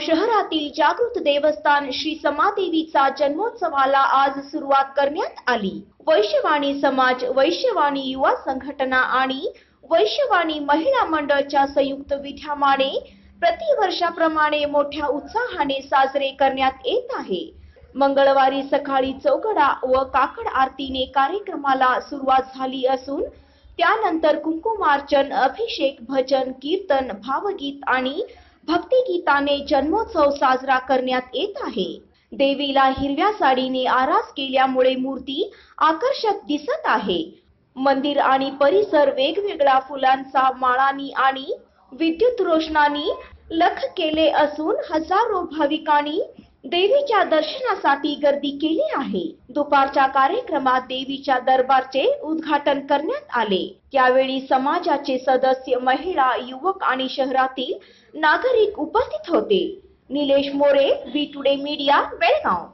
शहरातील जागृत देवस्थान श्री समादेवीचा जन्मोत्सवाला आज सुरुवात करण्यात आली। वैश्यवाणी समाज, वैश्यवाणी युवा संघटना आणि वैश्यवाणी महिला मंडळाच्या संयुक्त विद्यमाने प्रतिवर्षाप्रमाणे मोठ्या उत्साहाने साजरे करण्यात येत आहे। मंगळवारी सकाळी चौघडा व काकड आरतीने कार्यक्रमाला सुरुवात झाली असून त्यानंतर कुंकुमार्चन, अभिषेक, भजन, कीर्तन, भावगीत आणि भक्तिगीताने जन्मोत्सव साजरा करण्यात येत आहे। देवीला हिरव्या साडीने आरास केल्यामुळे मूर्ती आकर्षक दिसत आहे। मंदिर आणि परिसर वेगवेगळ्या फुलांचा माळांनी आणि विद्युत रोषणानी लख केले असून हजारो भाविकांनी देवीच्या दर्शनासाठी गर्दी केली आहे। दुपारच्या कार्यक्रमात देवीच्या दरबारचे उद्घाटन करण्यात आले। यावेळी समाजाचे सदस्य, महिला, युवक आणि शहरातील नागरिक उपस्थित होते। Nilesh More, V today media, Belgaum.